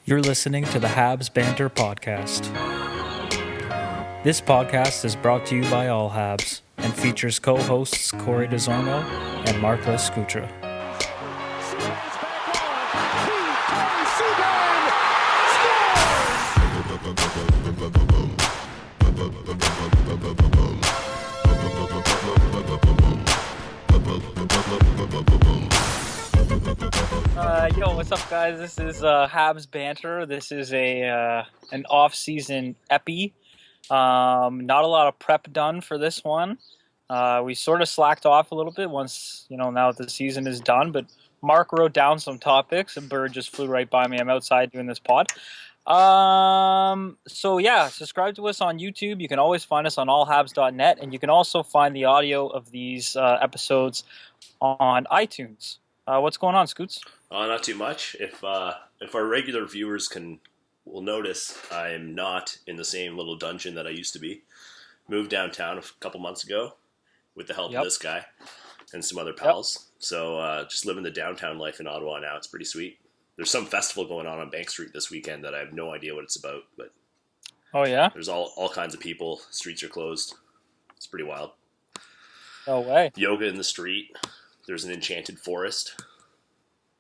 You're listening to the Habs Banter podcast. This podcast is brought to you by all Habs and features co-hosts Corey DeZormo and Marc Lescutra. Yo, what's up, guys? This is Habs Banter. This is an off-season epi. Not a lot of prep done for this one. We sort of slacked off a little bit once, now that the season is done. But Marc wrote down some topics. A bird just flew right by me. I'm outside doing this pod. So yeah, subscribe to us on YouTube. You can always find us on allhabs.net, and you can also find the audio of these episodes on iTunes. What's going on, Scoots? Not too much. If our regular viewers will notice, I'm not in the same little dungeon that I used to be. Moved downtown a couple months ago with the help of this guy and some other pals. So just living the downtown life in Ottawa now. It's pretty sweet. There's some festival going on Bank Street this weekend that I have no idea what it's about. But oh yeah, there's all kinds of people. Streets are closed. It's pretty wild. No way. Yoga in the street. There's an enchanted forest.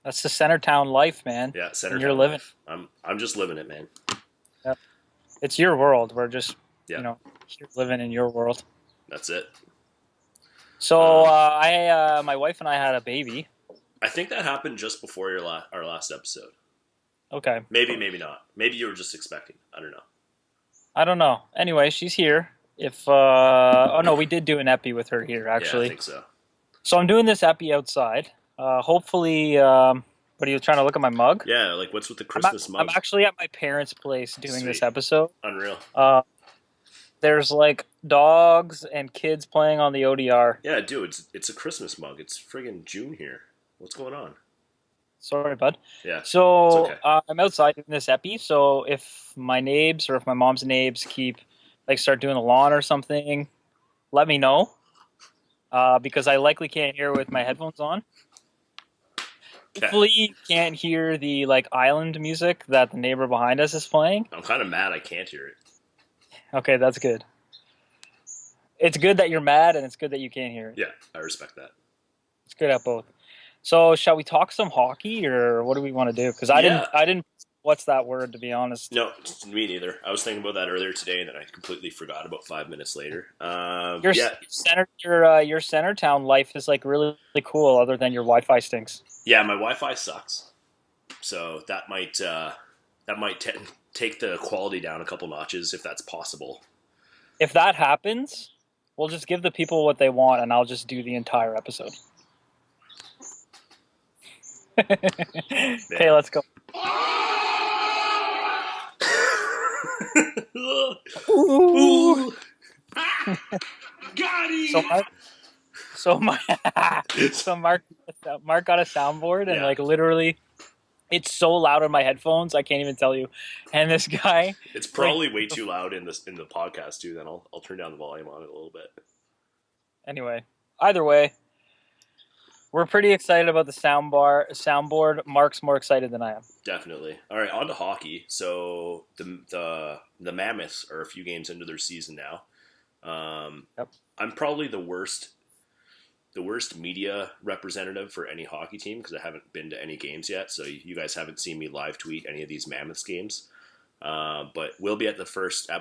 That's the Centertown life, man. Yeah, Centertown. You're living. I'm just living it, man. Yep. It's your world. We're just, you're living in your world. That's it. So my wife and I had a baby. I think that happened just before our last episode. Okay. Maybe not. Maybe you were just expecting. I don't know. Anyway, she's here. We did do an epi with her here, actually. Yeah, I think so. So I'm doing this epi outside. Hopefully, what are you trying to look at my mug? Yeah, like what's with the Christmas mug? I'm actually at my parents' place doing Sweet. this episode. Unreal. There's like dogs and kids playing on the ODR. Yeah, dude, it's a Christmas mug. It's friggin' June here. What's going on? Sorry, bud. Yeah. So it's okay. I'm outside doing this epi. So if my neighbors or if my mom's neighbors start doing the lawn or something, let me know. Because I likely can't hear with my headphones on. Okay. Hopefully you can't hear the island music that the neighbor behind us is playing. I'm kind of mad I can't hear it. Okay, that's good. It's good that you're mad, and it's good that you can't hear it. Yeah, I respect that. It's good at both. So shall we talk some hockey, or what do we want to do? Because I didn't. What's that word, to be honest? No, me neither. I was thinking about that earlier today, and then I completely forgot about 5 minutes later. Your Centertown life is really cool, other than your Wi-Fi stinks. Yeah, my Wi-Fi sucks, so that might take the quality down a couple notches if that's possible. If that happens, we'll just give the people what they want, and I'll just do the entire episode. Okay, let's go. Ooh. Got him! So Marc got a soundboard, and literally, it's so loud on my headphones I can't even tell you. And this guy, it's probably way too loud in the podcast too. Then I'll turn down the volume on it a little bit. Anyway, either way, we're pretty excited about the soundboard. Marc's more excited than I am. Definitely. All right, on to hockey. So the Mammoths are a few games into their season now. Yep. I'm probably the worst media representative for any hockey team because I haven't been to any games yet. So you guys haven't seen me live tweet any of these Mammoths games. But we'll be at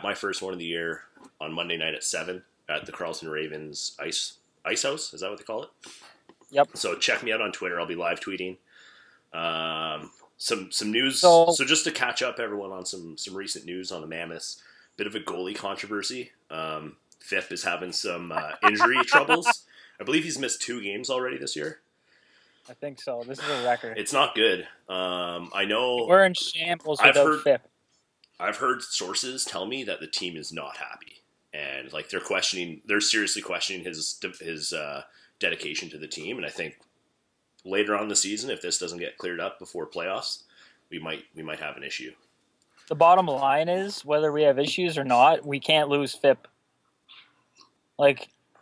my first one of the year on Monday night at 7 at the Carlton Ravens Ice House. Is that what they call it? Yep. So check me out on Twitter. I'll be live tweeting. Some news. So just to catch up everyone on some recent news on the Mammoths. Bit of a goalie controversy. Phipp is having some injury troubles. I believe he's missed 2 games already this year. I think so. This is a record. It's not good. I know. We're in shambles without Phipp. I've heard sources tell me that the team is not happy. And they're seriously questioning his dedication to the team, and I think later on in the season, if this doesn't get cleared up before playoffs, we might have an issue. The bottom line is, whether we have issues or not, we can't lose Phipp.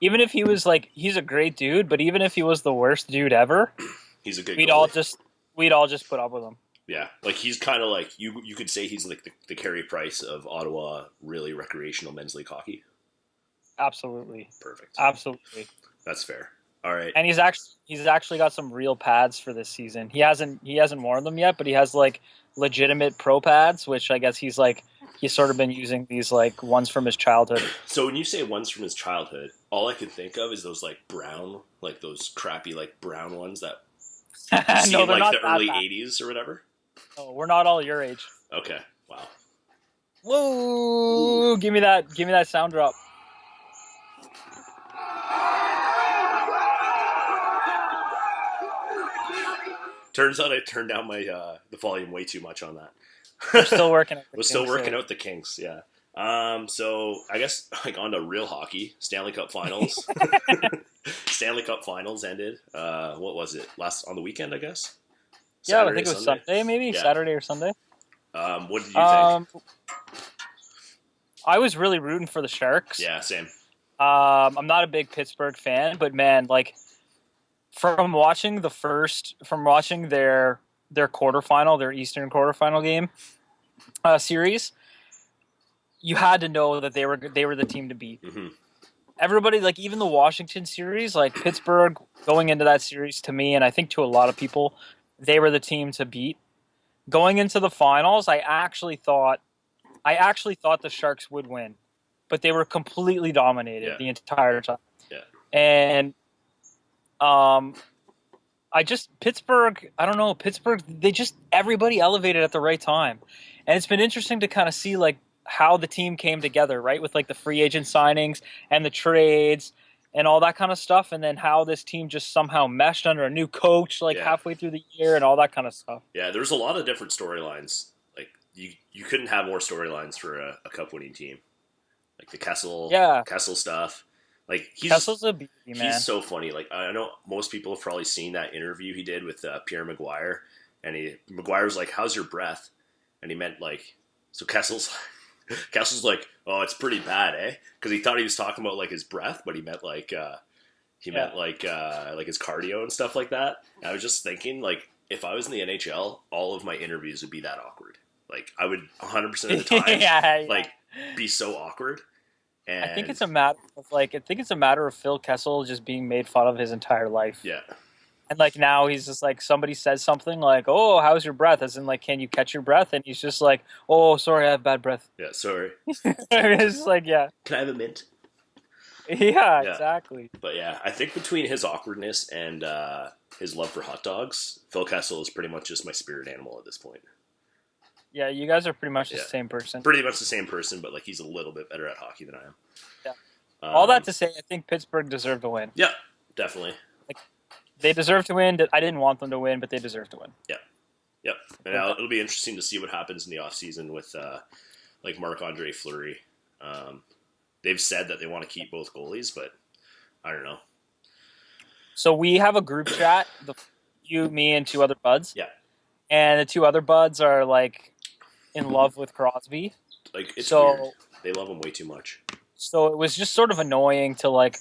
Even if he was he's a great dude, but even if he was the worst dude ever, he's a good. We'd all just put up with him. Yeah, like he's kind of like you could say he's like the Carey Price of Ottawa, really recreational men's league hockey. Absolutely. Perfect. Absolutely. That's fair. All right. And he's actually got some real pads for this season. He hasn't worn them yet, but he has like legitimate pro pads, which I guess he's sort of been using these like ones from his childhood. So when you say ones from his childhood, all I can think of is those like brown, like those crappy like brown ones that you see No, in they're like not the early bad. '80s or whatever. Oh, we're not all your age. Okay. Wow. Whoa! Give me that sound drop. Turns out I turned down my the volume way too much on that. We're still working out the We're still working out the kinks, yeah. So I guess like on to real hockey, Stanley Cup Finals. Stanley Cup Finals ended. What was it? On the weekend, I guess. Saturday, I think it was Sunday, maybe yeah. Saturday or Sunday. What did you think? I was really rooting for the Sharks. Yeah, same. I'm not a big Pittsburgh fan, but man, like from watching their quarterfinal, their Eastern quarterfinal game series, you had to know that they were the team to beat. Mm-hmm. Everybody, like even the Washington series, like Pittsburgh going into that series, to me, and I think to a lot of people, they were the team to beat. Going into the finals, I actually thought the Sharks would win, but they were completely dominated the entire time. Yeah. And Pittsburgh, I don't know, everybody elevated at the right time. And it's been interesting to kind of see like how the team came together, right? With like the free agent signings and the trades and all that kind of stuff. And then how this team just somehow meshed under a new coach like halfway through the year and all that kind of stuff. Yeah, there's a lot of different storylines. Like you couldn't have more storylines for a cup winning team. Like the Kessel stuff. Like Kessel's a beauty, man. He's so funny. Like I know most people have probably seen that interview he did with Pierre McGuire, and McGuire was like, "How's your breath?" And he meant like, so Kessel's like, "Oh, it's pretty bad, eh?" Because he thought he was talking about like his breath, but he meant like meant like his cardio and stuff like that. And I was just thinking like, if I was in the NHL, all of my interviews would be that awkward. Like I would 100% of the time like be so awkward. And I think it's a matter of Phil Kessel just being made fun of his entire life. Yeah. And like now he's just like, somebody says something like, "Oh, how's your breath?" As in like, "Can you catch your breath?" And he's just like, "Oh, sorry, I have bad breath." Yeah, sorry. It's like, yeah. Can I have a mint? Yeah, exactly. But yeah, I think between his awkwardness and his love for hot dogs, Phil Kessel is pretty much just my spirit animal at this point. Yeah, you guys are pretty much the same person. Pretty much the same person, but like he's a little bit better at hockey than I am. Yeah. All that to say, I think Pittsburgh deserved to win. Yeah, definitely. Like, they deserve to win. I didn't want them to win, but they deserve to win. Yeah. Yep. And it'll be interesting to see what happens in the offseason with like Marc-Andre Fleury. They've said that they want to keep both goalies, but I don't know. So we have a group chat, you, me, and two other buds. Yeah. And the two other buds are like in love with Crosby. Like it's weird. They love him way too much. So it was just sort of annoying to like.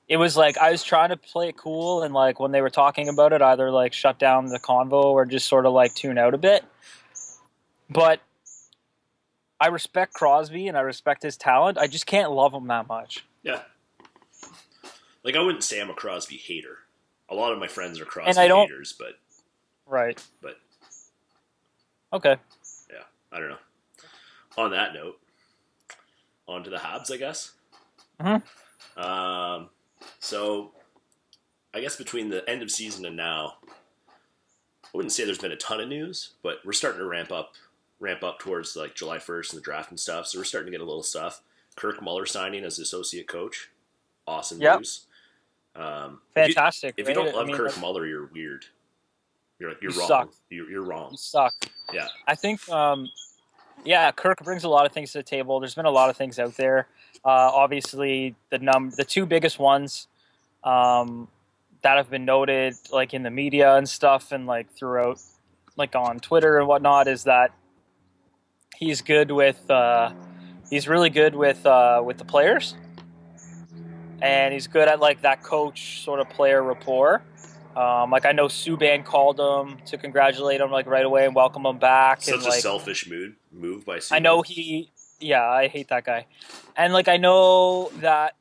It was like I was trying to play it cool, and like when they were talking about it, either like shut down the convo or just sort of like tune out a bit. But I respect Crosby and I respect his talent. I just can't love him that much. Yeah. Like I wouldn't say I'm a Crosby hater. A lot of my friends are Crosby haters, but right. But okay. Yeah, I don't know. On that note, on to the Habs, I guess. Mm-hmm. So, I guess between the end of season and now, I wouldn't say there's been a ton of news, but we're starting to ramp up towards like July 1st and the draft and stuff. So we're starting to get a little stuff. Kirk Muller signing as associate coach, awesome news. Fantastic. If you don't love Kirk Muller, you're weird. You're wrong. Suck. You're wrong. You suck. Yeah. I think. Kirk brings a lot of things to the table. There's been a lot of things out there. Obviously, the two biggest ones that have been noted, like in the media and stuff, and like throughout, like on Twitter and whatnot, is that he's good with. He's really good with the players, and he's good at like that coach sort of player rapport. Like I know Subban called him to congratulate him like right away and welcome him back. Such and a like selfish move by I Subban. know yeah, I hate that guy. And like I know that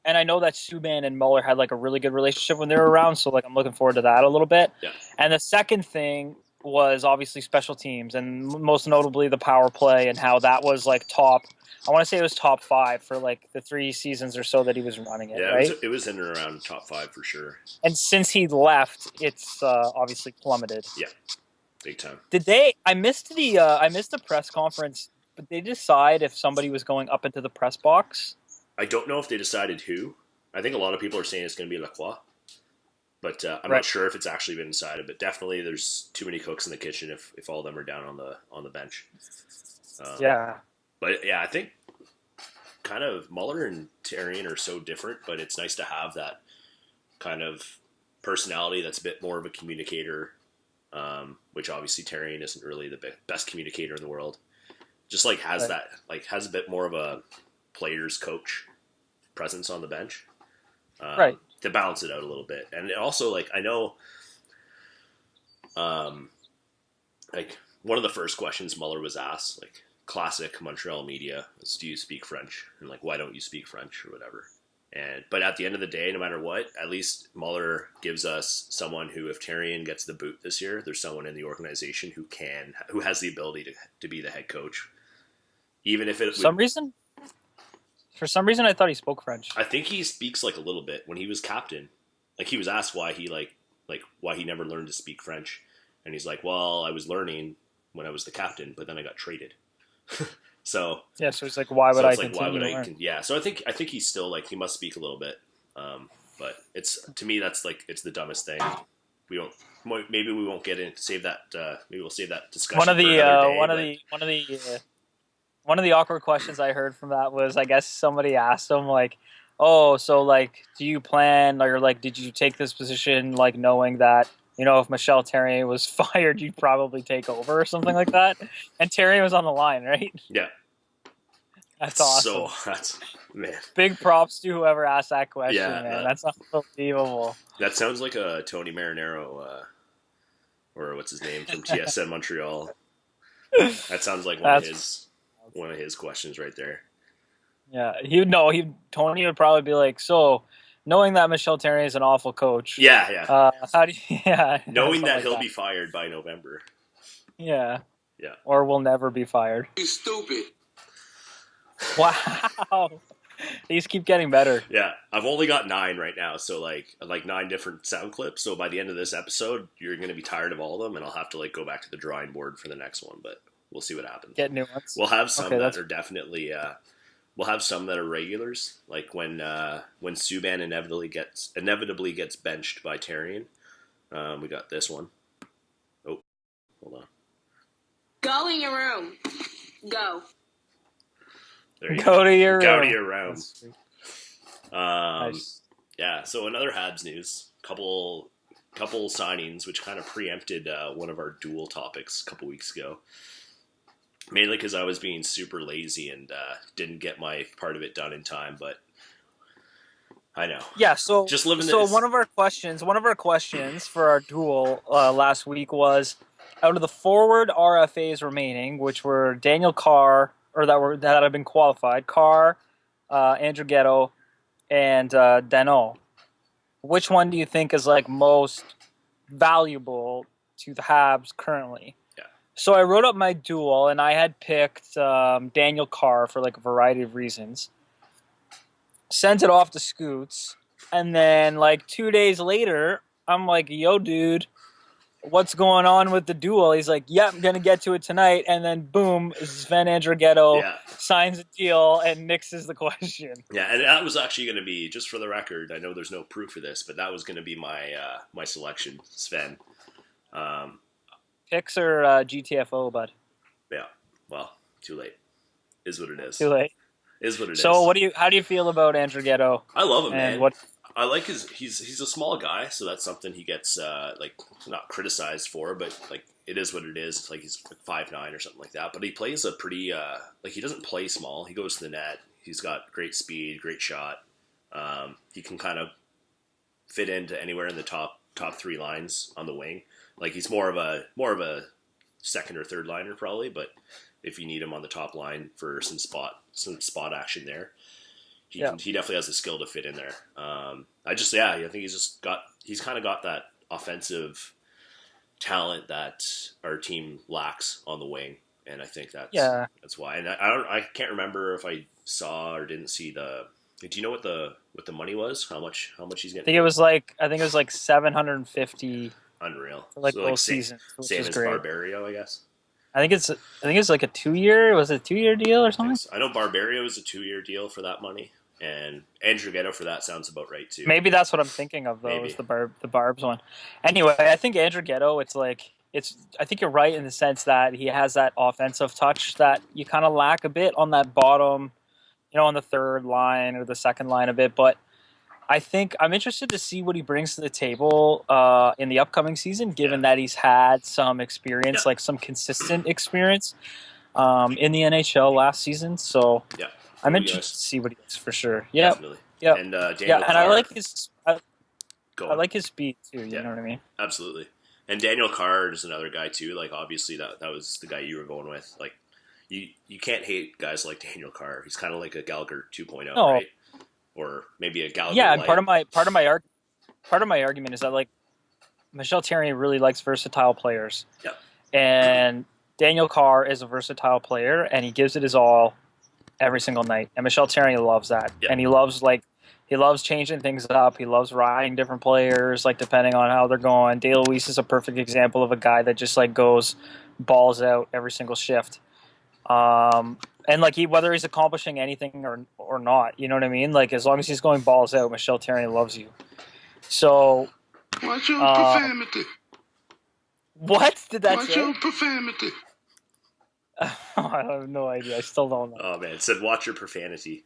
and I know that Subban and Mueller had like a really good relationship when they were around, so like I'm looking forward to that a little bit. Yeah. And the second thing was obviously special teams, and most notably the power play, and how that was like top. I want to say it was top 5 for like the 3 seasons or so that he was running it. Yeah, right? it was in and around top 5 for sure. And since he left, it's obviously plummeted. Yeah, big time. Did they? I missed the press conference, but they decide if somebody was going up into the press box. I don't know if they decided who. I think a lot of people are saying it's going to be Lacroix, but I'm Right. not sure if it's actually been decided. But definitely, there's too many cooks in the kitchen if all of them are down on the bench. Yeah. But yeah, I think kind of Mueller and Therrien are so different, but it's nice to have that kind of personality that's a bit more of a communicator, which obviously Therrien isn't really the best communicator in the world. Just like has Right. that, like has a bit more of a player's coach presence on the bench, Right. to balance it out a little bit. And also, like I know, like one of the first questions Mueller was asked, like classic Montreal media, is do you speak French? And like, why don't you speak French or whatever? But at the end of the day, no matter what, at least Mueller gives us someone who, if Therrien gets the boot this year, there's someone in the organization who has the ability to be the head coach. Even if it For some reason, I thought he spoke French. I think he speaks like a little bit. When he was captain, like he was asked why he why he never learned to speak French, and he's like, "Well, I was learning when I was the captain, but then I got traded." So yeah, so it's like, why would I continue to learn? Yeah, so I think he's still like he must speak a little bit, but it's to me that's like it's the dumbest thing. Maybe we won't get in. Save that. Maybe we'll save that discussion. One of the awkward questions I heard from that was, I guess somebody asked him like, "Oh, so like, do you plan, or like, did you take this position like knowing that, you know, if Michel Therrien was fired, you'd probably take over or something like that?" And Therrien was on the line, right? Yeah, that's awesome. That's man. Big props to whoever asked that question, Yeah, man. That's unbelievable. That sounds like a Tony Marinaro, or what's his name from TSN Montreal. That sounds like one of his questions right there. Yeah, Tony would probably be like, "So, knowing that Michel Therrien is an awful coach, yeah, how do you, knowing that he'll be fired by November, yeah, yeah, or will never be fired." You stupid. Wow, these keep getting better. Yeah, I've only got 9 right now, so like 9 different sound clips. So by the end of this episode, you're going to be tired of all of them, and I'll have to like go back to the drawing board for the next one. But we'll see what happens. Get new ones. We'll have some that are definitely. We'll have some that are regulars, like when Subban inevitably gets benched by Therrien. We got this one. Oh, hold on. Go in your room. Go. There you Go to your Go room. to your room. Nice. Yeah. So another Habs news. Couple signings, which kind of preempted one of our dual topics a couple weeks ago. Mainly because I was being super lazy and didn't get my part of it done in time, but I know. Yeah, so just living. So one of our questions for our duel last week was, out of the forward RFAs remaining, which were Daniel Carr, or that have been qualified, Carr, Andrew Ghetto, and Danault, which one do you think is like most valuable to the Habs currently? So I wrote up my duel, and I had picked Daniel Carr for like a variety of reasons. Sent it off to Scoots, and then like 2 days later, I'm like, "Yo, dude, what's going on with the duel?" He's like, "Yeah, I'm gonna get to it tonight." And then boom, Sven Andrighetto signs a deal and nixes the question. Yeah, and that was actually going to be, just for the record, I know there's no proof of this, but that was going to be my my selection, Sven. Picks or GTFO, bud? Yeah, well, too late. Is what it is. Too late. Is what it is. So how do you feel about Andrighetto? I love him, man. What I like he's a small guy, so that's something he gets like not criticized for, but like it is what it is. It's like he's like 5'9" or something like that. But he plays a pretty like he doesn't play small. He goes to the net. He's got great speed, great shot. He can kind of fit into anywhere in the top three lines on the wing. Like he's more of a second or third liner probably, but if you need him on the top line for some spot action there, he definitely has the skill to fit in there. I think he's kind of got that offensive talent that our team lacks on the wing, and I think that's why. And I can't remember if I saw or didn't see the. Do you know what the money was? How much he's getting? I think it was like 750. Unreal. For like so both seasons, which same is as great. Barbario, I guess. I think it's like a 2-year. Was it a 2-year deal or something? I know Barbario is a 2-year deal for that money, and Andrew Ghetto for that sounds about right too. Maybe that's what I'm thinking of though. Is the Barbs one? Anyway, I think Andrew Ghetto. I think you're right in the sense that he has that offensive touch that you kind of lack a bit on that bottom, on the third line or the second line a bit. But I think I'm interested to see what he brings to the table in the upcoming season, given that he's had some experience, like some consistent experience in the NHL last season. So I'm interested to see what he does for sure. Yeah, definitely. Yeah, and Daniel Carr, and I like his speed too. You know what I mean? Absolutely. And Daniel Carr is another guy too. Like obviously that was the guy you were going with. Like you can't hate guys like Daniel Carr. He's kind of like a Gallagher 2.0, right? Or maybe a Gallagher. Yeah, and part of my argument is that like Michel Therrien really likes versatile players. Yep. And Daniel Carr is a versatile player, and he gives it his all every single night. And Michel Therrien loves that, and he loves changing things up. He loves riding different players, like depending on how they're going. Dale Weiss is a perfect example of a guy that just like goes balls out every single shift. And like whether he's accomplishing anything or not, you know what I mean? Like as long as he's going balls out, Michel Therrien loves you. So watch your profanity. What did that watch say? Watch your profanity. I have no idea. I still don't know. Oh man, it said watch your profanity.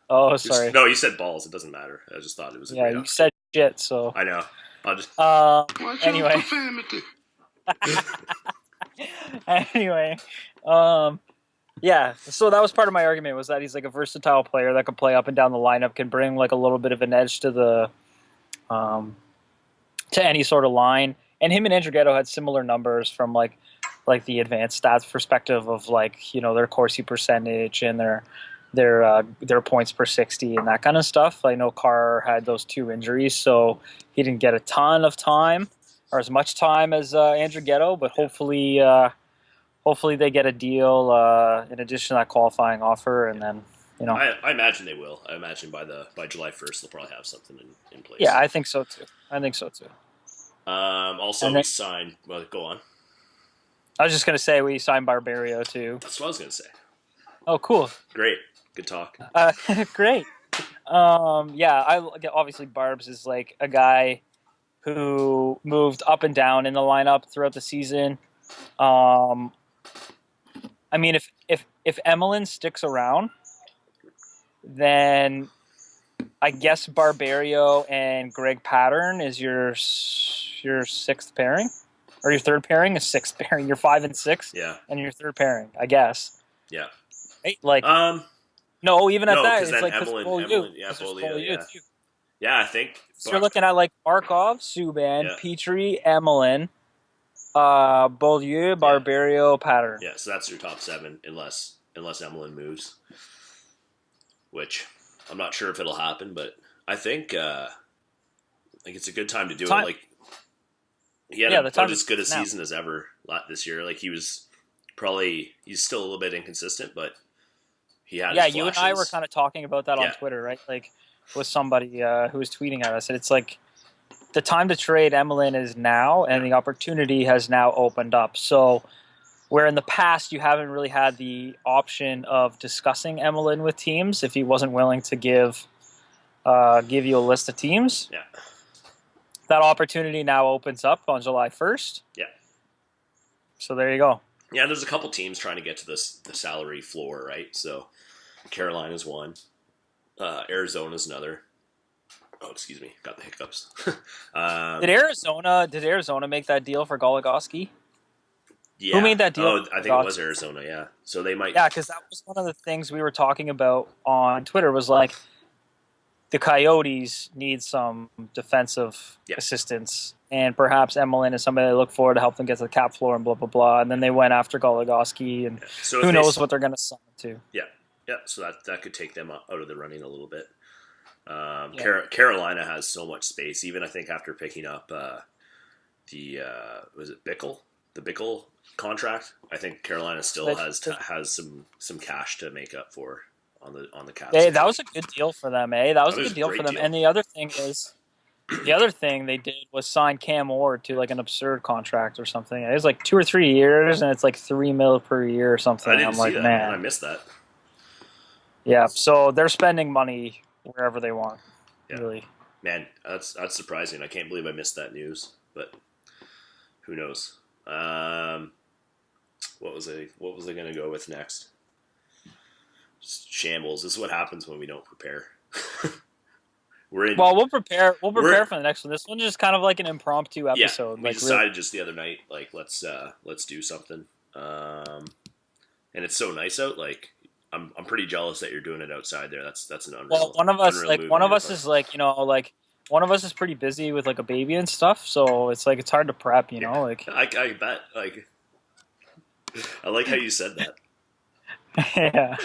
Oh, sorry. No, you said balls. It doesn't matter. I just thought it was. You said shit. So I know. I'll just. Watch anyway. Your profanity. Anyway, yeah. So that was part of my argument, was that he's like a versatile player that can play up and down the lineup, can bring like a little bit of an edge to the, to any sort of line. And him and Andrew Ghetto had similar numbers from like the advanced stats perspective of like, their Corsi percentage and their points per 60 and that kind of stuff. I know Carr had those 2 injuries, so he didn't get a ton of time or as much time as Andrew Ghetto, but hopefully they get a deal in addition to that qualifying offer, and then I imagine they will. I imagine by July 1st they'll probably have something in place. Yeah, I think so too. Also, we signed. Well, go on. I was just gonna say we signed Barbario too. That's what I was gonna say. Oh, cool. Great. Good talk. Great. Obviously Barbs is like a guy who moved up and down in the lineup throughout the season. I mean, if Emelin sticks around, then I guess Barbario and Greg Pattern is your 6th pairing, or your 3rd pairing, a 6th pairing. You're 5 and 6, and your 3rd pairing, I guess. Yeah. Right? Like no, even at that, it's like Emelin, too. Yeah, I think. So you're looking at like Markov, Subban, Petrie, Emelin, Beaulieu, Barbario, Pattern. Yeah, so that's your top 7, unless Emelin moves, which I'm not sure if it'll happen, but I think it's a good time to do it. Like he had about as good a season as ever this year. Like he's still a little bit inconsistent, but he had. Yeah, you and I were kind of talking about that on Twitter, right? Like with somebody who was tweeting at us, and it's like the time to trade Emelin is now, and the opportunity has now opened up. So where in the past you haven't really had the option of discussing Emelin with teams if he wasn't willing to give you a list of teams. Yeah. That opportunity now opens up on July 1st. Yeah. So there you go. Yeah, there's a couple teams trying to get to the salary floor, right? So Carolina's one. Arizona's another. Oh, excuse me. Got the hiccups. Did Arizona make that deal for Goligoski? Yeah. Who made that deal? Oh, I think it was Arizona, yeah. So they might... Yeah, because that was one of the things we were talking about on Twitter, was like, the Coyotes need some defensive assistance, and perhaps Emelin is somebody they look for to help them get to the cap floor and blah, blah, blah. And then they went after Goligoski, and so who knows what they're going to sign to. Yeah, so that could take them out of the running a little bit. Carolina has so much space, even I think after picking up was it Bickle? The Bickle contract? I think Carolina still has some cash to make up for on the cap. That was a good deal for them, eh? That was a good deal for them. And the other thing they did was sign Cam Ward to like an absurd contract or something. It was like 2 or 3 years, and it's like $3 million per year or something. I'm like, man, I missed that. Yeah, so they're spending money wherever they want. Yeah. Really, man, that's surprising. I can't believe I missed that news, but who knows? What was I going to go with next? Just shambles. This is what happens when we don't prepare. We'll prepare for the next one. This one's just kind of like an impromptu episode. Yeah, we decided just the other night, like let's do something. And it's so nice out. Like I'm pretty jealous that you're doing it outside there. That's an unreal. Well, one of us is pretty busy with like a baby and stuff, so it's like it's hard to prep. You know, like I bet. Like I like how you said that. Yeah.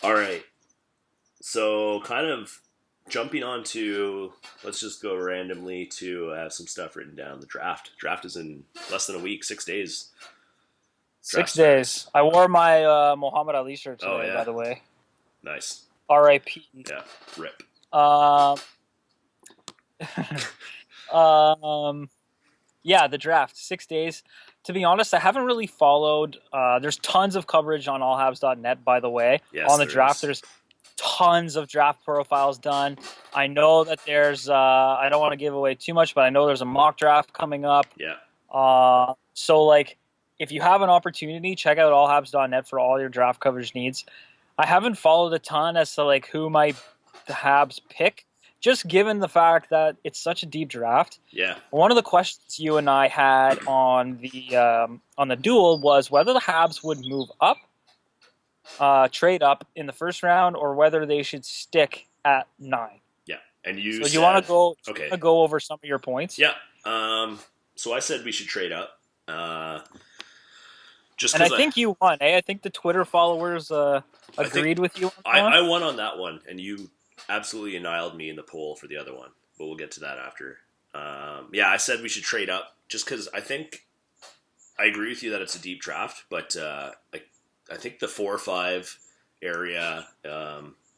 All right. So kind of jumping on to, let's just go randomly to have some stuff written down. The draft. Draft is in less than a week, 6 days. 6 days. I wore my Muhammad Ali shirt today, by the way. Nice. R.I.P. Yeah, rip. Yeah, the draft, 6 days. To be honest, I haven't really followed. There's tons of coverage on allhabs.net, by the way. Yes, on the draft, there's tons of draft profiles done. I know that there's, I don't want to give away too much, but I know there's a mock draft coming up. Yeah. So, like, if you have an opportunity, check out allhabs.net for all your draft coverage needs. I haven't followed a ton as to, like, who might the Habs pick, just given the fact that it's such a deep draft. Yeah. One of the questions you and I had on the duel was whether the Habs would move up, trade up in the first round, or whether they should stick at 9. Yeah. And you So you want to go over some of your points? Yeah. So I said we should trade up. I think you won, eh? I think the Twitter followers agreed with you on that one. I won on that one, and you absolutely annihilated me in the poll for the other one, but we'll get to that after. I said we should trade up just because I think I agree with you that it's a deep draft, but I think the 4 or 5 area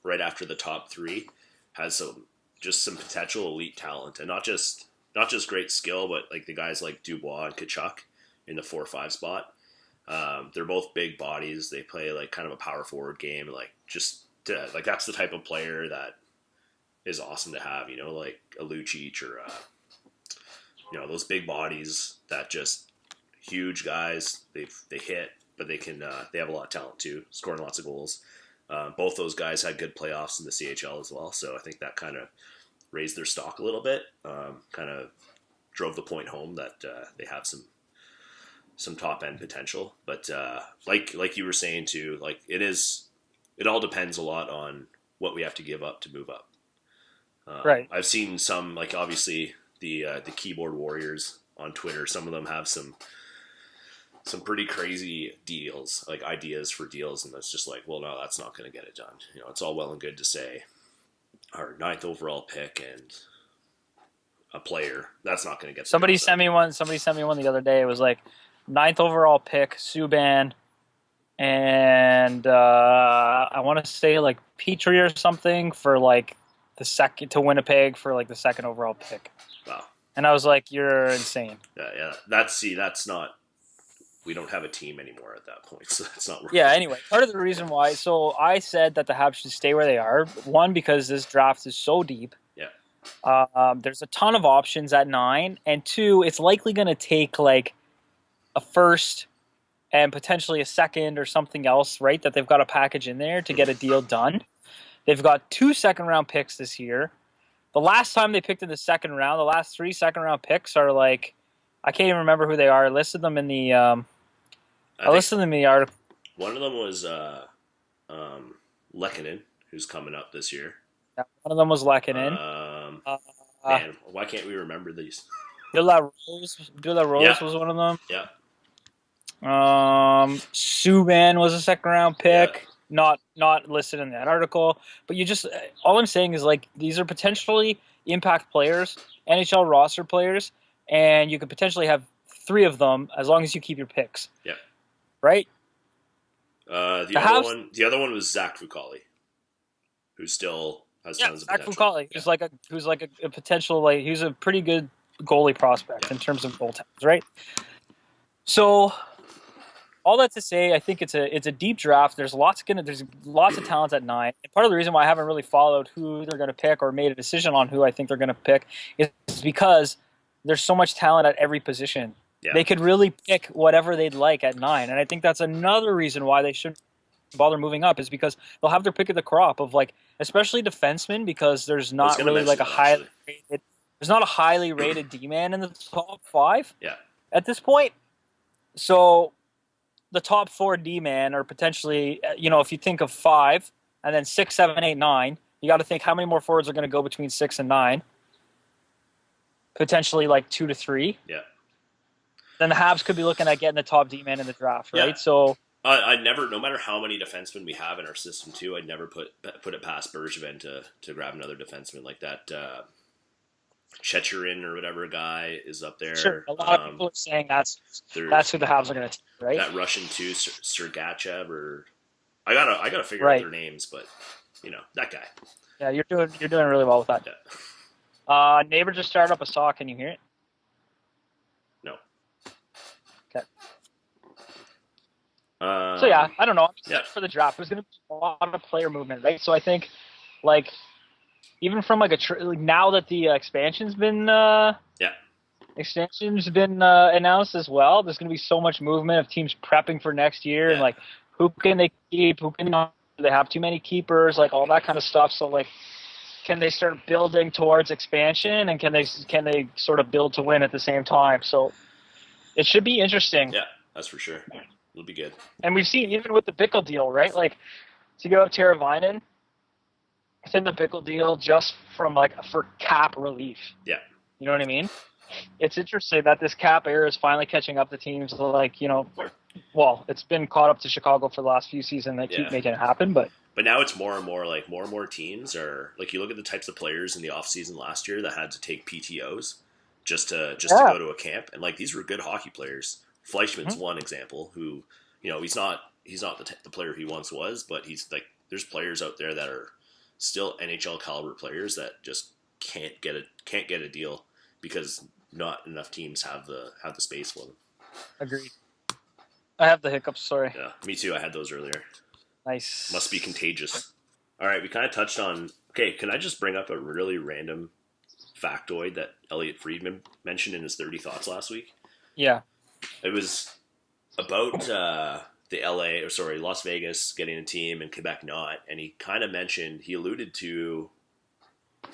right after the top 3 has some potential elite talent, and not just great skill, but like the guys like Dubois and Kachuk in the 4 or 5 spot. They're both big bodies. They play like kind of a power forward game, like that's the type of player that is awesome to have, like a Lucic or, those big bodies that just huge guys. They hit, but they can, they have a lot of talent too, scoring lots of goals. Both those guys had good playoffs in the CHL as well. So I think that kind of raised their stock a little bit, kind of drove the point home that they have some top end potential. But like you were saying too, like it all depends a lot on what we have to give up to move up. Right. I've seen some, like obviously the keyboard warriors on Twitter. Some of them have some pretty crazy deals, like ideas for deals, and it's just like, well, no, that's not going to get it done. It's all well and good to say our 9th overall pick and a player. That's not going to get. Somebody sent me one the other day. It was like 9th overall pick, Subban, and I want to say like Petrie or something for like the second to Winnipeg for like the 2nd overall pick. Wow. And I was like, you're insane. Yeah. That's not. We don't have a team anymore at that point, so that's not. Yeah. Anyway, part of the reason why. So I said that the Habs should stay where they are. One, because this draft is so deep. Yeah. There's a ton of options at 9, and 2, it's likely going to take like a first and potentially a second or something else, right? That they've got to package in there to get a deal done. They've got 2 second-round picks this year. The last time they picked in the second round, the last 3 second-round picks are like, I can't even remember who they are. I listed them in the. I listed them in the article. One of them was Lehkonen, who's coming up this year. Yeah, one of them was Lehkonen. Man, why can't we remember these? De La Rose was one of them. Yeah. Subban was a second round pick. Yeah. Not listed in that article. But all I'm saying is like these are potentially impact players, NHL roster players, and you could potentially have 3 of them as long as you keep your picks. Yeah. Right? The other one was Zach Fucale, who still has tons of potential. Zach Fucale, who's like a potential, like he's a pretty good goalie prospect in terms of goaltenders, right? So all that to say, I think it's a deep draft. There's lots of talent at 9. And part of the reason why I haven't really followed who they're going to pick or made a decision on who I think they're going to pick is because there's so much talent at every position. Yeah. They could really pick whatever they'd like at 9. And I think that's another reason why they shouldn't bother moving up, is because they'll have their pick of the crop of, like, especially defensemen, because there's not really like there's not a highly rated D-man in the top 5 at this point. So the top 4 D-man are potentially, if you think of 5 and then 6, 7, 8, 9, you got to think how many more forwards are going to go between 6 and 9. Potentially like 2 to 3. Yeah. Then the Habs could be looking at getting the top D-man in the draft, right? Yeah. So I'd never, no matter how many defensemen we have in our system too, I'd never put it past Bergevin to grab another defenseman like that. Checherin or whatever guy is up there. Sure, a lot of people are saying that's who the Habs are going to take, right? That Russian too, Sergachev, or I gotta figure out their names, but that guy. Yeah, you're doing really well with that. Yeah. Neighbor just started up a saw. Can you hear it? No. Okay. So yeah, I don't know. For the draft, there's going to be a lot of player movement, right? So I think, like, even from like now that the expansion's been announced as well, there's going to be so much movement of teams prepping for next year and like who can they keep, who can not. Do they have too many keepers, like all that kind of stuff. So like, can they start building towards expansion, and can they sort of build to win at the same time? So it should be interesting. Yeah, that's for sure. It'll be good. And we've seen even with the Bickle deal, right? Like to go Teravainen, it's in the Bickle deal just for cap relief. Yeah. You know what I mean? It's interesting that this cap era is finally catching up to teams well, it's been caught up to Chicago for the last few seasons. They keep making it happen, but now it's more and more teams are like, you look at the types of players in the offseason last year that had to take PTOs just to go to a camp, and like these were good hockey players. Fleischmann's one example, who he's not the player he once was, but he's like, there's players out there that are still NHL caliber players that just can't get a deal because not enough teams have the space for them. Agreed. I have the hiccups, sorry. Yeah, me too. I had those earlier. Nice. Must be contagious. All right, we kind of touched on... Okay, can I just bring up a really random factoid that Elliot Friedman mentioned in his 30 Thoughts last week? Yeah. It was about Las Vegas getting a team and Quebec not, and he kind of mentioned, he alluded to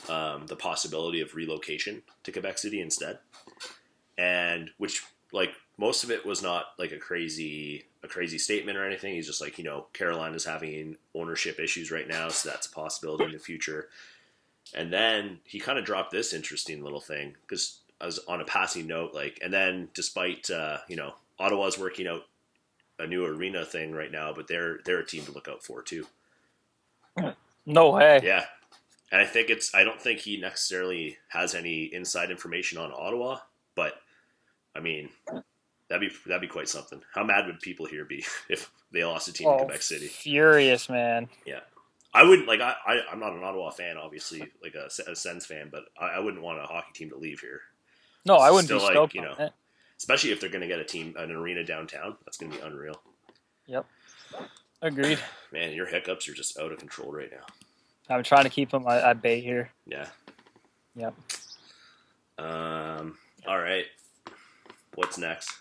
the possibility of relocation to Quebec City instead, and which, like, most of it was not like a crazy statement or anything. He's just like, Carolina's having ownership issues right now, so that's a possibility in the future. And then he kind of dropped this interesting little thing, because I was on a passing note, like, and then despite Ottawa's working out a new arena thing right now, but they're a team to look out for too. No way. Yeah. And I don't think he necessarily has any inside information on Ottawa, but I mean, that'd be quite something. How mad would people here be if they lost a team in Quebec City? Furious, man. Yeah. I wouldn't, like, I'm not an Ottawa fan, obviously, like a Sens fan, but I wouldn't want a hockey team to leave here. No, I wouldn't be stoked on it. Especially if they're going to get an arena downtown. That's going to be unreal. Yep. Agreed. Man, your hiccups are just out of control right now. I'm trying to keep them at bay here. Yeah. Yep. All right. What's next?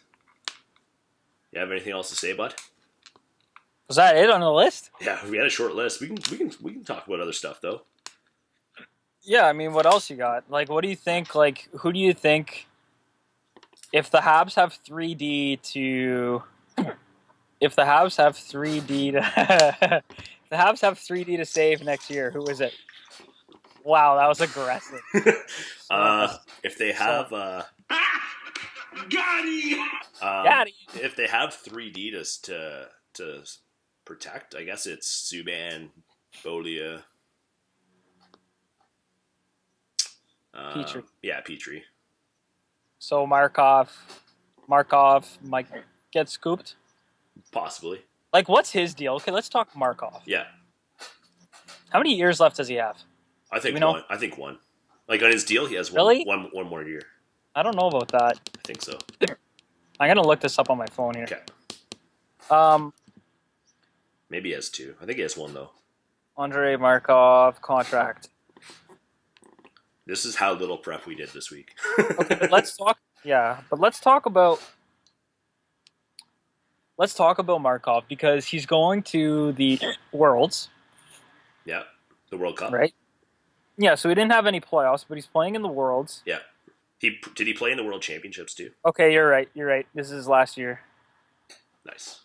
You have anything else to say, bud? Was that it on the list? Yeah, we had a short list. We can talk about other stuff though. Yeah, I mean, what else you got? Like, what do you think? Like, who do you think? If the Habs have 3D to, if the Habs The Habs have 3D to save next year. Who is it? Wow, that was aggressive. If they have Got it. if they have 3D to protect, I guess it's Subban, Bolia, Petrie. Yeah, Petrie. So Markov might get scooped. Possibly. Like, what's his deal? Okay, let's talk Markov. Yeah. How many years left does he have? I think know? one. I think one. Like on his deal, he has Really? one more year. I don't know about that. I think so. I'm gonna look this up on my phone here. Okay. Maybe he has two. I think he has one though. Andrei Markov contract. This is how little prep we did this week. Okay, but let's talk. Yeah, but let's talk about Markov because he's going to the Worlds. Yeah, the World Cup. Right. Yeah, so he didn't have any playoffs, but he's playing in the Worlds. Yeah. Did he play in the World Championships too? Okay, you're right. This is last year. Nice.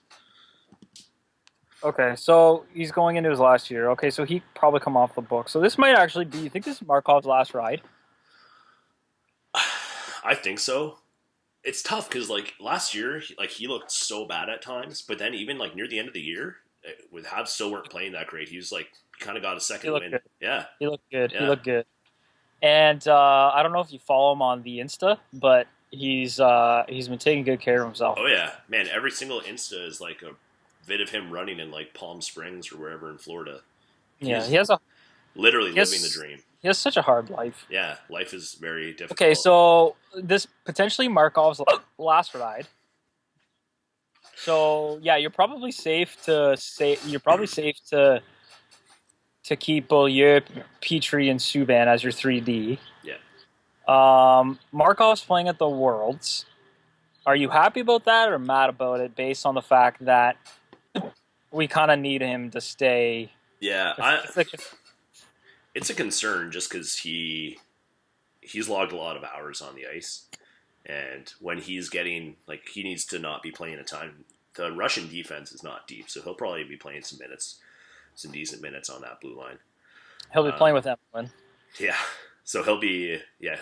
Okay, so he's going into his last year. Okay, so he probably come off the book. So this might actually be. You think this is Markov's last ride? I think so. It's tough because like last year, he looked so bad at times, but then even like near the end of the year, with Habs still weren't playing that great. He was like kind of got a second win. Good. Yeah, he looked good. Yeah. He looked good. And I don't know if you follow him on the Insta, but he's been taking good care of himself. Oh yeah, man! Every single Insta is like a vid of him running in like Palm Springs or wherever in Florida. Yeah, He's he has literally living the dream. He has such a hard life. Yeah, life is very difficult. Okay, so this potentially Markov's last ride. So yeah, you're probably safe to keep Beaulieu, Petrie, and Subban as your 3D. Yeah. Markov's playing at the Worlds. Are you happy about that or mad about it based on the fact that we kind of need him to stay? Yeah, it's a concern just because he's logged a lot of hours on the ice, and when he's getting he needs to not be playing a time. The Russian defense is not deep, so he'll probably be playing some decent minutes on that blue line. He'll be playing with Emelin. Yeah, so he'll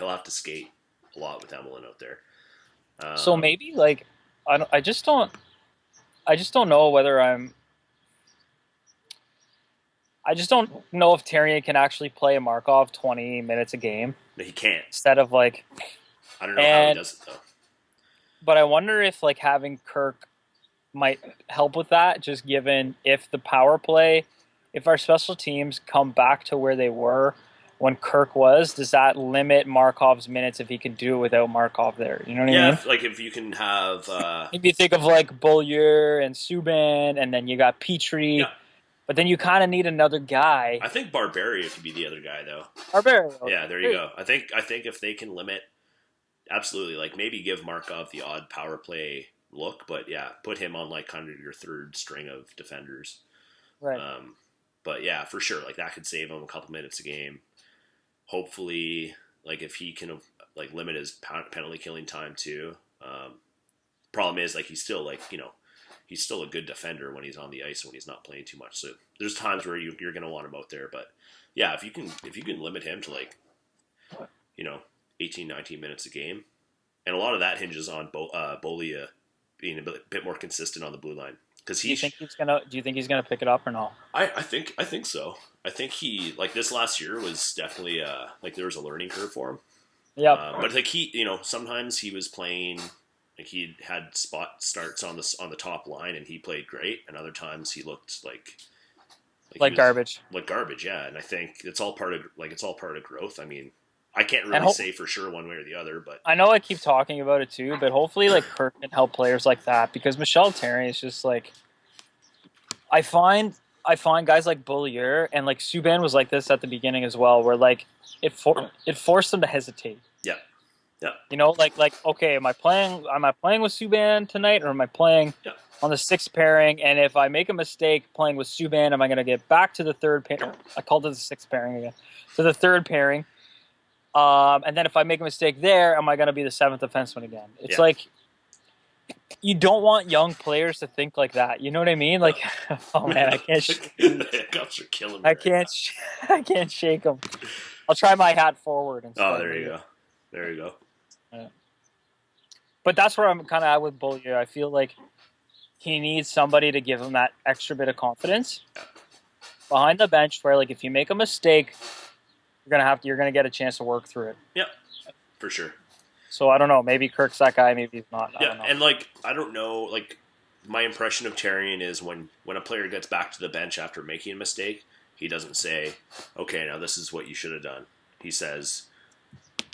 have to skate a lot with Emelin out there. So maybe I just don't know whether I just don't know if Terrien can actually play a Markov 20 minutes a game. No, he can't. Instead of I don't know how he does it though. But I wonder if having Kirk might help with that, just given if the power play, if our special teams come back to where they were when Kirk was, does that limit Markov's minutes if he can do it without Markov there? You know what I mean? Yeah, if you can have... Maybe you think of Beaulieu and Subban, and then you got Petrie. Yeah. But then you kind of need another guy. I think Barbaria could be the other guy, though. Barbaria. Yeah, there you go. I think if they can limit, absolutely, maybe give Markov the odd power play look, but yeah, put him on kind of your third string of defenders. Right. But yeah, for sure, that could save him a couple minutes a game. Hopefully, if he can limit his penalty killing time too. Problem is he's still he's still a good defender when he's on the ice when he's not playing too much. So there's times where you're going to want him out there. But yeah, if you can limit him to 18, 19 minutes a game, and a lot of that hinges on Bolia being a bit more consistent on the blue line. Because do you think he's gonna pick it up or no? I think so. I think he this last year was definitely there was a learning curve for him. Yeah, but sometimes he was playing. He had spot starts on the top line, and he played great. And other times he looked like garbage. Like garbage, yeah. And I think it's all part of growth. I mean, I can't really say for sure one way or the other, but I know I keep talking about it too. But hopefully, Kirk can help players like that because Michel Terrien is just I find guys like Beaulieu and Subban was like this at the beginning as well, where it forced them to hesitate. Yeah. Yeah. Okay, am I playing with Subban tonight or am I playing on the sixth pairing? And if I make a mistake playing with Subban, am I going to get back to the third pairing? I called it the sixth pairing again. To the third pairing. And then if I make a mistake there, am I going to be the seventh defenseman again? It's you don't want young players to think like that. You know what I mean? Like, oh man, I can't. The hiccups are killing me. I can't. I can't shake them. I'll try my hat forward instead. Oh, there you go. There you go. Yeah. But that's where I'm kind of at with Beaulieu. I feel like he needs somebody to give him that extra bit of confidence behind the bench, where like if you make a mistake, you're gonna get a chance to work through it. Yep, for sure. So I don't know. Maybe Kirk's that guy. Maybe he's not. I Yeah, don't know. and like I don't know. Like my impression of Therrien is when a player gets back to the bench after making a mistake, he doesn't say, "Okay, now this is what you should have done." He says,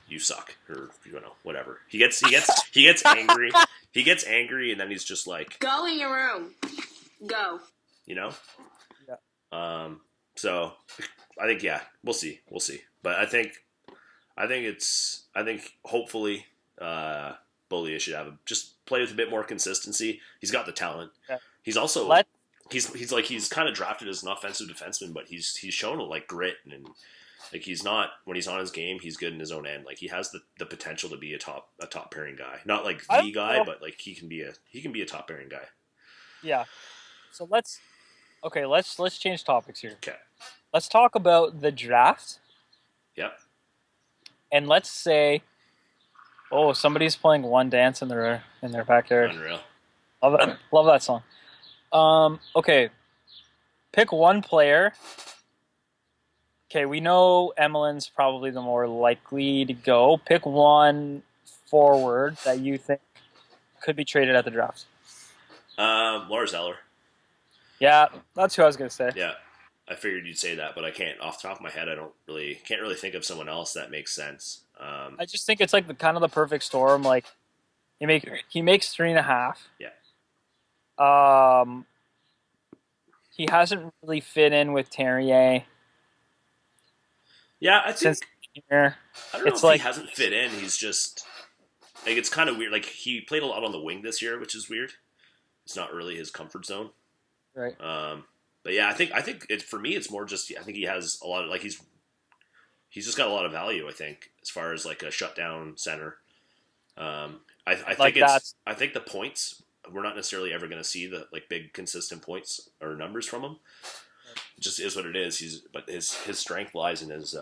"You suck," or whatever. He gets angry. He gets angry, and then he's just like, Go in your room. Go. Yeah. Yeah. So I think we'll see. But I think hopefully Beaulieu should just play with a bit more consistency. He's got the talent. Yeah. He's also he's kind of drafted as an offensive defenseman, but he's shown like grit and like he's not, when he's on his game, he's good in his own end. Like he has the potential to be a top pairing guy. Not like the guy, but like he can be a top pairing guy. Yeah. So let's change topics here. Okay. Let's talk about the draft. Yep. And let's say, somebody's playing One Dance in their backyard. Unreal. Love that song. Okay. Pick one player. Okay, we know Emelin's probably the more likely to go. Pick one forward that you think could be traded at the draft. Lars Eller. Yeah, that's who I was gonna say. Yeah, I figured you'd say that, but I can't. Off the top of my head, can't really think of someone else that makes sense. I just think it's like the perfect storm. Like he makes 3.5. Yeah. He hasn't really fit in with Terrier. Yeah, I think. Here. I don't know if he hasn't fit in. He's just like, it's kind of weird. Like he played a lot on the wing this year, which is weird. It's not really his comfort zone. Right. But yeah, I think for me, it's more just I think he has a lot of he's just got a lot of value. I think as far as like a shutdown center. I think the points, we're not necessarily ever going to see the like big consistent points or numbers from him. It just is what it is. But his strength lies in his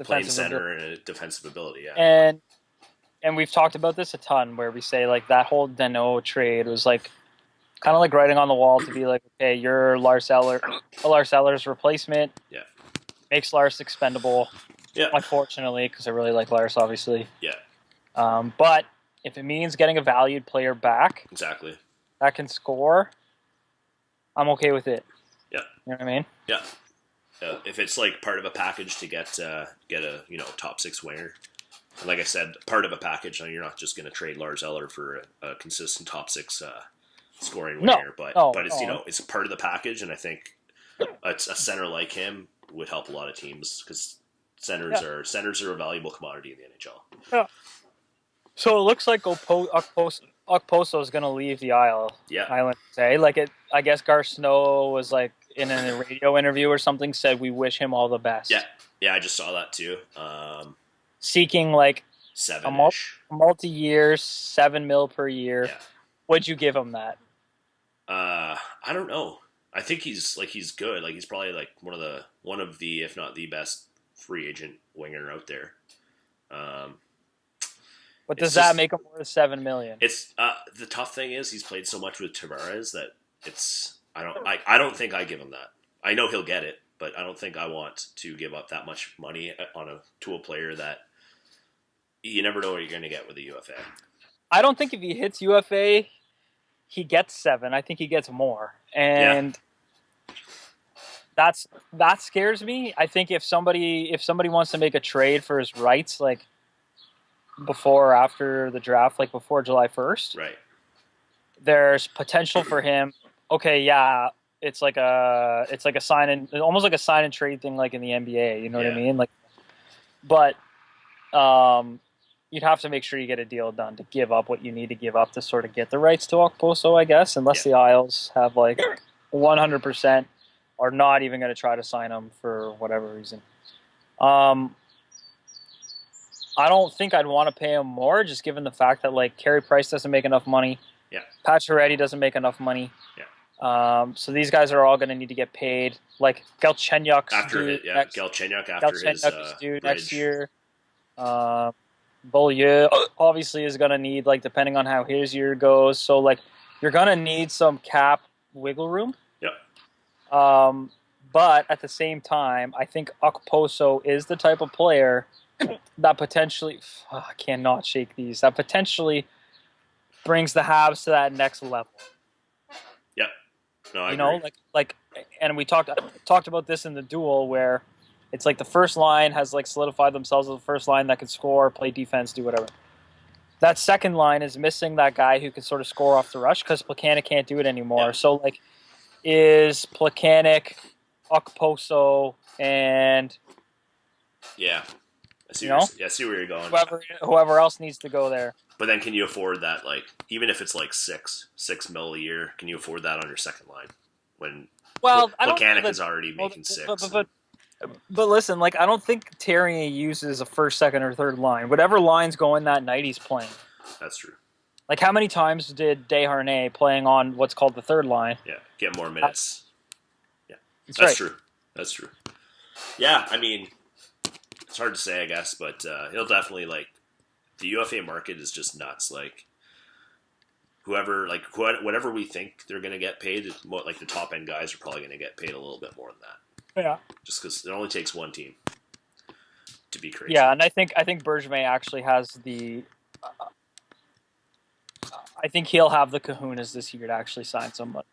playing center and defensive ability. Yeah. And we've talked about this a ton, where we say like that whole Danault trade was like kind of like writing on the wall to be like, okay, you're Lars Eller's replacement. Yeah. Makes Lars expendable. Yeah. Unfortunately, because I really like Lars, obviously. Yeah. But if it means getting a valued player back, exactly, that can score, I'm okay with it. Yeah. You know what I mean? Yeah. If it's like part of a package to get a top 6 winger, and like I said, part of a package. You're not just going to trade Lars Eller for a consistent top 6 scoring winger, but it's it's part of the package, and I think a center like him would help a lot of teams because centers are a valuable commodity in the NHL. Yeah. So it looks like Okposo is going to leave the island. Say I guess Gar Snow was like in a radio interview or something, said we wish him all the best. Yeah, I just saw that too. Seeking like $7 a multi-year, $7 million per year. Yeah. Would you give him that? I don't know. I think he's good. Like he's probably like one of the if not the best free agent winger out there. But does that make him worth $7 million? It's the tough thing is he's played so much with Tavares that I don't think I give him that. I know he'll get it, but I don't think I want to give up that much money to a player that you never know what you're going to get with a UFA. I don't think if he hits UFA, he gets 7. I think he gets more, and that scares me. I think if somebody wants to make a trade for his rights, like before or after the draft, like before July 1st, right? There's potential for him. Okay, yeah, it's like a sign and almost like a sign and trade thing, like in the NBA. You know what I mean? Like, but you'd have to make sure you get a deal done to give up what you need to give up to sort of get the rights to Okposo, I guess, unless the Isles have like 100% are not even going to try to sign him for whatever reason. I don't think I'd want to pay him more, just given the fact that like Carey Price doesn't make enough money. Yeah. Pacioretty doesn't make enough money. Yeah. So these guys are all going to need to get paid. Like Galchenyuk's After due it, yeah, next, Galchenyuk after his Galchenyuk is due next bridge. year. Beaulieu obviously is going to need, like, depending on how his year goes. So like you're going to need some cap wiggle room. Yep. But at the same time, I think Okposo is the type of player that potentially, I cannot shake these, that potentially brings the Habs to that next level. Yep. No, I You agree. know, like, and we talked about this in the duel where it's like the first line has like solidified themselves as the first line that can score, play defense, do whatever. That second line is missing that guy who can sort of score off the rush because Plekanec can't do it anymore. Yeah. So like, is Plekanec, Okposo, and Yeah. I see, You know? I see where you're going. whoever else needs to go there. But then can you afford that, like, even if it's like $6 mil a year, can you afford that on your second line? When Well, I don't know Plekanec that- is already making $6. But listen, like, I don't think Terrier uses a first, second, or third line. Whatever line's going that night, he's playing. That's true. Like, how many times did Desharnais playing on what's called the third line? Yeah, get more minutes. Yeah, That's that's right. true. That's true. Yeah, I mean, it's hard to say, I guess, but he'll definitely, like, the UFA market is just nuts. Like, whatever we think they're going to get paid, like the top end guys are probably going to get paid a little bit more than that. Yeah. Just because it only takes one team to be crazy. Yeah, and I think Bergevin actually has the. I think he'll have the kahunas this year to actually sign somebody.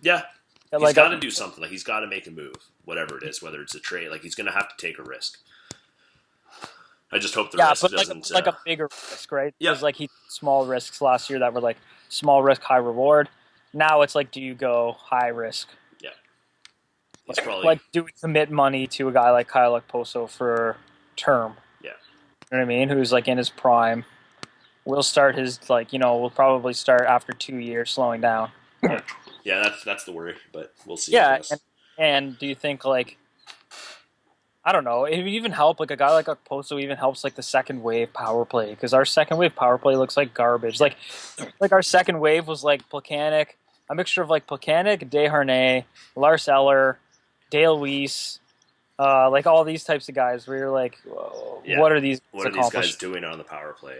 Yeah. He's Like, got to do something. Like, he's got to make a move, whatever it is, whether it's a trade. Like, he's going to have to take a risk. I just hope the risk but doesn't. like a bigger risk, right? Yeah. Because like he small risks last year that were like small risk, high reward. Now it's like, do you go high risk? Yeah. He's probably Like, do we commit money to a guy like Kyle Okposo for term? Yeah. You know what I mean? Who's like in his prime. We'll start his we'll probably start after 2 years slowing down. Yeah, that's the worry, but we'll see. Yeah, I guess. and do you think, like, I don't know, it would even help, like a guy like Okposo even helps like the second wave power play, because our second wave power play looks like garbage. Like our second wave was like Plekanec, a mixture of like Plekanec, Desharnais, Lars Eller, Dale Weiss, like all these types of guys where you're like, whoa, Yeah. what are these What are these accomplishing? guys doing on the power play?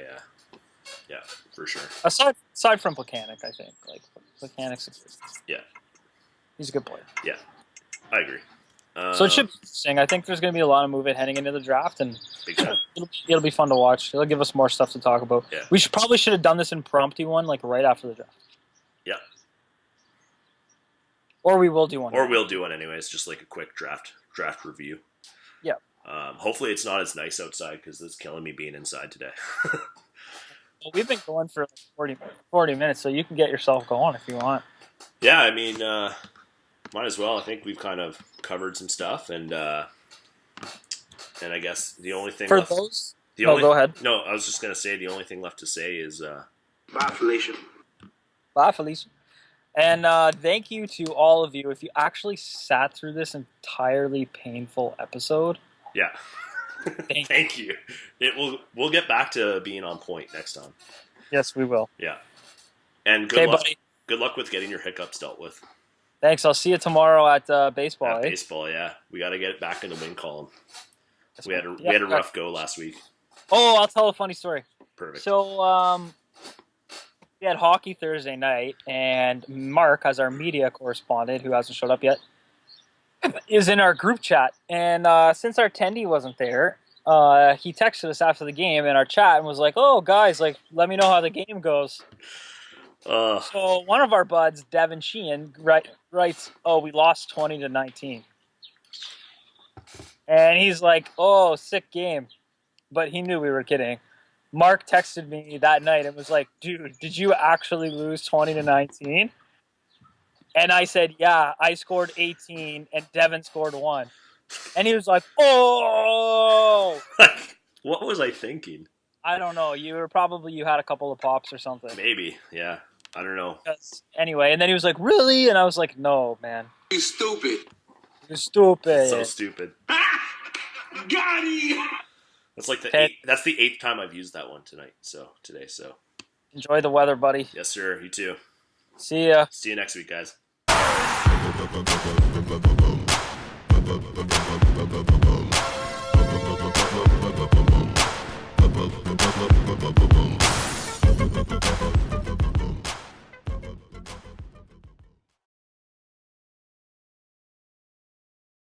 Yeah, for sure. Aside from Plekanec, I think like Plekanec's he's a good player. Yeah, I agree. So it should be interesting. I think there's going to be a lot of movement heading into the draft, and Big time. it'll be fun to watch. It'll give us more stuff to talk about. Yeah. We probably should have done this impromptu one like right after the draft. Yeah. Or we will do one. Or we'll do one anyways, just like a quick draft review. Yeah. Hopefully it's not as nice outside because it's killing me being inside today. Well, we've been going for like 40 minutes, so you can get yourself going if you want. Yeah, I mean, might as well. I think we've kind of covered some stuff, and I guess the only thing For left, those, go ahead. No, I was just gonna say the only thing left to say is Bye, Felicia. Bye, Felice. And thank you to all of you. If you actually sat through this entirely painful episode, yeah. Thank Thank you. We'll get back to being on point next time. yes, we will. Yeah. And Okay, good luck. buddy. Good luck with getting your hiccups dealt with. Thanks. I'll see you tomorrow at baseball. At eh? baseball, yeah. We got to get it back in the win column. We had a Yeah. rough go last week. Oh, I'll tell a funny story. Perfect. So, we had hockey Thursday night, and Marc, as our media correspondent, who hasn't showed up yet, is in our group chat. And since our attendee wasn't there, he texted us after the game in our chat and was like, "Oh, guys, like, let me know how the game goes." So one of our buds, Devin Sheehan, writes, "Oh, we lost 20-19," and he's like, "Oh, sick game," but he knew we were kidding. Marc texted me that night and was like, "Dude, did you actually lose 20-19?" And I said, "Yeah, I scored 18 and Devin scored 1." And he was like, "Oh!" What was I thinking? I don't know. You had a couple of pops or something. Maybe, yeah. I don't know. Anyway, and then he was like, "Really?" And I was like, "No, man. You stupid. You're stupid." So stupid. Got him. That's like that's the 8th time I've used that one today. So enjoy the weather, buddy. Yes, sir. You too. See ya. See you next week, guys.